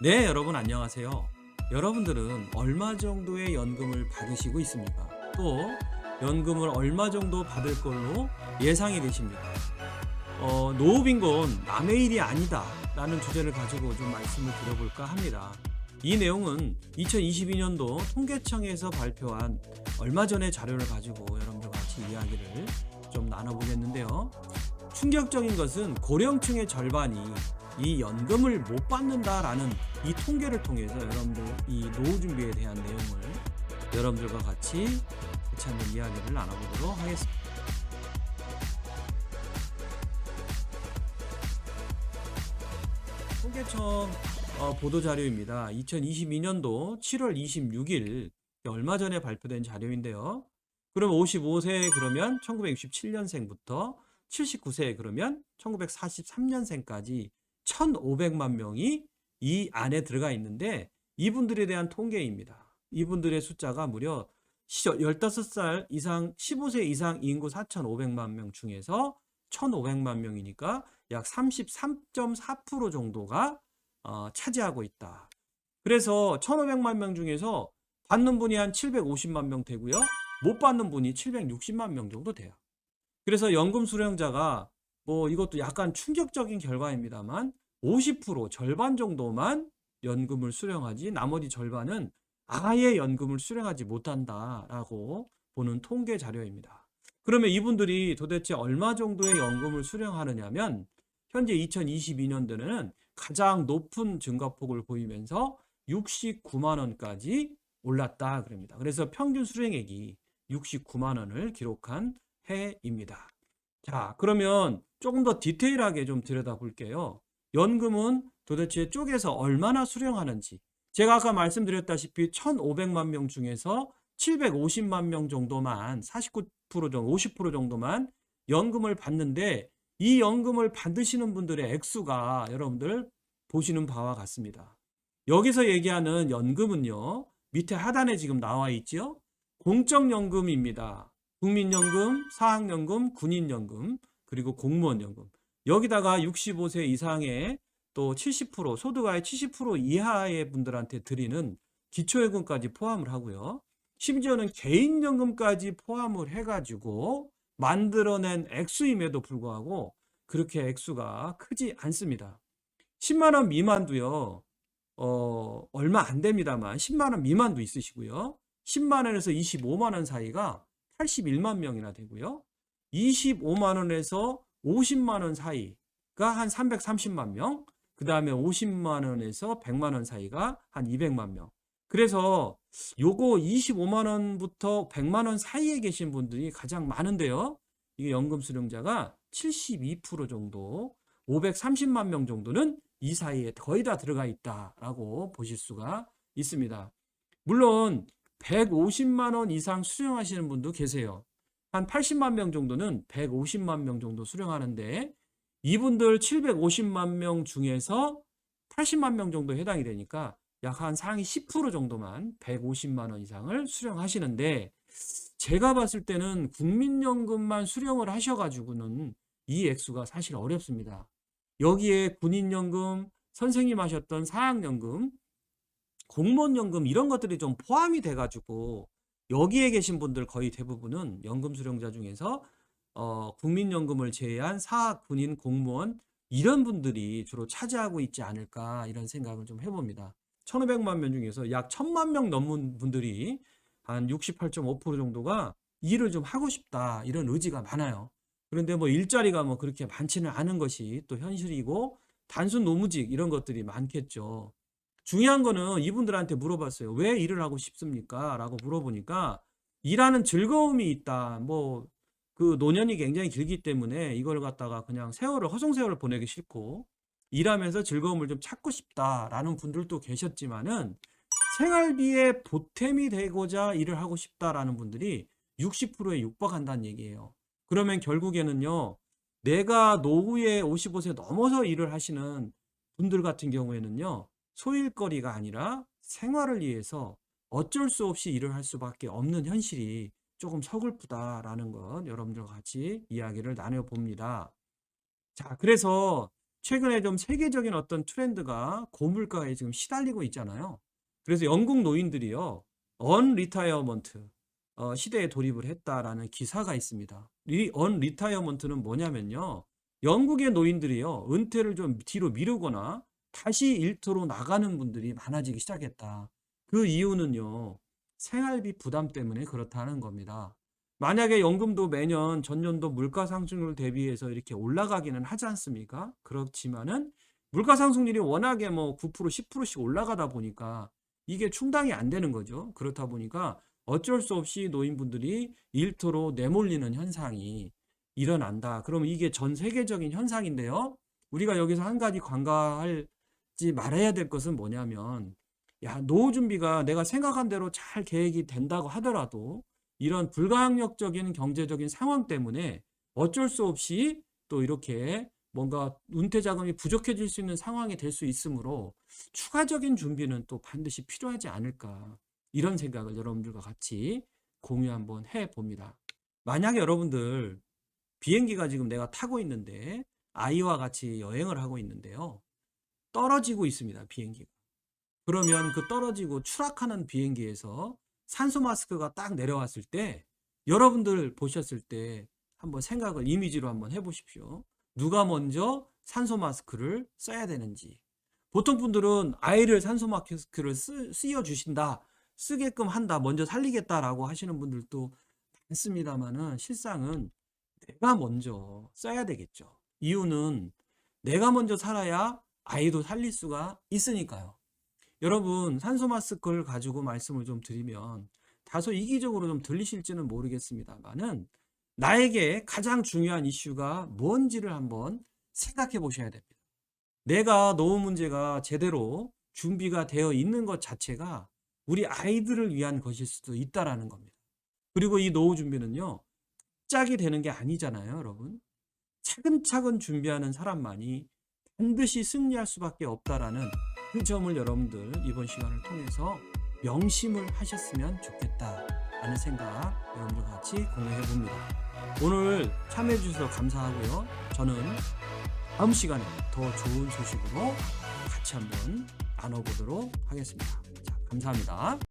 네, 여러분 안녕하세요. 여러분들은 얼마 정도의 연금을 받으시고 있습니까? 또 연금을 얼마 정도 받을 걸로 예상이 되십니까? 노후빈 건 남의 일이 아니다 라는 주제를 가지고 좀 말씀을 드려볼까 합니다. 이 내용은 2022년도 통계청에서 발표한 얼마 전의 자료를 가지고 여러분들과 같이 이야기를 좀 나눠보겠는데요. 충격적인 것은 고령층의 절반이 이 연금을 못 받는다라는 이 통계를 통해서 여러분들 이 노후 준비에 대한 내용을 여러분들과 같이 한번 이야기를 나눠보도록 하겠습니다. 통계청 보도 자료입니다. 2022년도 7월 26일 얼마 전에 발표된 자료인데요. 그럼 55세 그러면 1967년생부터 79세 그러면 1943년생까지 1,500만 명이 이 안에 들어가 있는데 이분들에 대한 통계입니다. 이분들의 숫자가 무려 15살 이상 15세 이상 인구 4,500만 명 중에서 1,500만 명이니까 약 33.4% 정도가 차지하고 있다. 그래서 1,500만 명 중에서 받는 분이 한 750만 명 되고요. 못 받는 분이 760만 명 정도 돼요. 그래서 연금 수령자가 뭐 이것도 약간 충격적인 결과입니다만 50% 절반 정도만 연금을 수령하지 나머지 절반은 아예 연금을 수령하지 못한다라고 보는 통계 자료입니다. 그러면 이분들이 도대체 얼마 정도의 연금을 수령하느냐면 현재 2022년도에는 가장 높은 증가폭을 보이면서 69만 원까지 올랐다 그럽니다. 그래서 평균 수령액이 69만 원을 기록한 해입니다. 자, 그러면 조금 더 디테일하게 좀 들여다볼게요. 연금은 도대체 쪼개서 얼마나 수령하는지. 제가 아까 말씀드렸다시피 1,500만 명 중에서 750만 명 정도만 49% 정도, 50% 정도만 연금을 받는데 이 연금을 받으시는 분들의 액수가 여러분들 보시는 바와 같습니다. 여기서 얘기하는 연금은요. 밑에 하단에 지금 나와 있죠. 공적연금입니다. 국민연금, 사학연금, 군인연금, 그리고 공무원연금. 여기다가 65세 이상의 또 70% 소득의 70% 이하의 분들한테 드리는 기초예금까지 포함을 하고요. 심지어는 개인연금까지 포함을 해가지고 만들어낸 액수임에도 불구하고 그렇게 액수가 크지 않습니다. 10만 원 미만도요. 얼마 안 됩니다만 10만 원 미만도 있으시고요. 10만 원에서 25만 원 사이가 81만 명이나 되고요. 25만 원에서 50만 원 사이가 한 330만 명, 그 다음에 50만 원에서 100만 원 사이가 한 200만 명. 그래서 요거 25만 원부터 100만 원 사이에 계신 분들이 가장 많은데요. 이게 연금 수령자가 72% 정도, 530만 명 정도는 이 사이에 거의 다 들어가 있다라고 보실 수가 있습니다. 물론 150만 원 이상 수령하시는 분도 계세요. 한 80만 명 정도는 150만 명 정도 수령하는데 이분들 750만 명 중에서 80만 명 정도 해당이 되니까 약 한 상위 10% 정도만 150만 원 이상을 수령하시는데 제가 봤을 때는 국민연금만 수령을 하셔가지고는 이 액수가 사실 어렵습니다. 여기에 군인연금, 선생님 하셨던 사학연금, 공무원연금 이런 것들이 좀 포함이 돼가지고 여기에 계신 분들 거의 대부분은 연금 수령자 중에서 국민연금을 제외한 사학, 군인, 공무원 이런 분들이 주로 차지하고 있지 않을까 이런 생각을 좀 해봅니다. 1,500만 명 중에서 약 1,000만 명 넘는 분들이 한 68.5% 정도가 일을 좀 하고 싶다 이런 의지가 많아요. 그런데 뭐 일자리가 뭐 그렇게 많지는 않은 것이 또 현실이고 단순 노무직 이런 것들이 많겠죠. 중요한 거는 이분들한테 물어봤어요. 왜 일을 하고 싶습니까? 라고 물어보니까 일하는 즐거움이 있다. 뭐 그 노년이 굉장히 길기 때문에 이걸 갖다가 그냥 세월을 허송 세월을 보내기 싫고 일하면서 즐거움을 좀 찾고 싶다라는 분들도 계셨지만은 생활비에 보탬이 되고자 일을 하고 싶다라는 분들이 60%에 육박한다는 얘기예요. 그러면 결국에는요. 내가 노후에 55세 넘어서 일을 하시는 분들 같은 경우에는요. 소일거리가 아니라 생활을 위해서 어쩔 수 없이 일을 할 수밖에 없는 현실이 조금 서글프다라는 것 여러분들과 같이 이야기를 나눠봅니다. 자, 그래서 최근에 좀 세계적인 어떤 트렌드가 고물가에 지금 시달리고 있잖아요. 그래서 영국 노인들이요, 언리타이어먼트 시대에 돌입을 했다라는 기사가 있습니다. 이 언리타이어먼트는 뭐냐면요, 영국의 노인들이요, 은퇴를 좀 뒤로 미루거나 다시 일터로 나가는 분들이 많아지기 시작했다. 그 이유는요, 생활비 부담 때문에 그렇다는 겁니다. 만약에 연금도 매년 전년도 물가 상승률 대비해서 이렇게 올라가기는 하지 않습니까? 그렇지만은 물가 상승률이 워낙에 뭐 9%, 10%씩 올라가다 보니까 이게 충당이 안 되는 거죠. 그렇다 보니까 어쩔 수 없이 노인분들이 일터로 내몰리는 현상이 일어난다. 그러면 이게 전 세계적인 현상인데요. 우리가 여기서 한 가지 관가하지 말아야 될 것은 뭐냐면, 야, 노후 준비가 내가 생각한 대로 잘 계획이 된다고 하더라도 이런 불가항력적인 경제적인 상황 때문에 어쩔 수 없이 또 이렇게 뭔가 은퇴 자금이 부족해질 수 있는 상황이 될 수 있으므로 추가적인 준비는 또 반드시 필요하지 않을까, 이런 생각을 여러분들과 같이 공유 한번 해 봅니다. 만약에 여러분들 비행기가 지금 내가 타고 있는데 아이와 같이 여행을 하고 있는데요, 떨어지고 있습니다, 비행기가. 그러면 그 떨어지고 추락하는 비행기에서 산소 마스크가 딱 내려왔을 때 여러분들 보셨을 때 한번 생각을 이미지로 한번 해보십시오. 누가 먼저 산소 마스크를 써야 되는지. 보통 분들은 아이를 산소 마스크를 쓰여 주신다, 쓰게끔 한다, 먼저 살리겠다라고 하시는 분들도 많습니다만은, 실상은 내가 먼저 써야 되겠죠. 이유는 내가 먼저 살아야 아이도 살릴 수가 있으니까요. 여러분, 산소 마스크를 가지고 말씀을 좀 드리면 다소 이기적으로 좀 들리실지는 모르겠습니다만은, 나에게 가장 중요한 이슈가 뭔지를 한번 생각해 보셔야 됩니다. 내가 노후 문제가 제대로 준비가 되어 있는 것 자체가 우리 아이들을 위한 것일 수도 있다라는 겁니다. 그리고 이 노후 준비는요, 짝이 되는 게 아니잖아요, 여러분. 차근차근 준비하는 사람만이 반드시 승리할 수밖에 없다라는 그 점을 여러분들 이번 시간을 통해서 명심을 하셨으면 좋겠다라는 생각 여러분들과 같이 공유해 봅니다. 오늘 참여해 주셔서 감사하고요. 저는 다음 시간에 더 좋은 소식으로 같이 한번 나눠보도록 하겠습니다. 자, 감사합니다.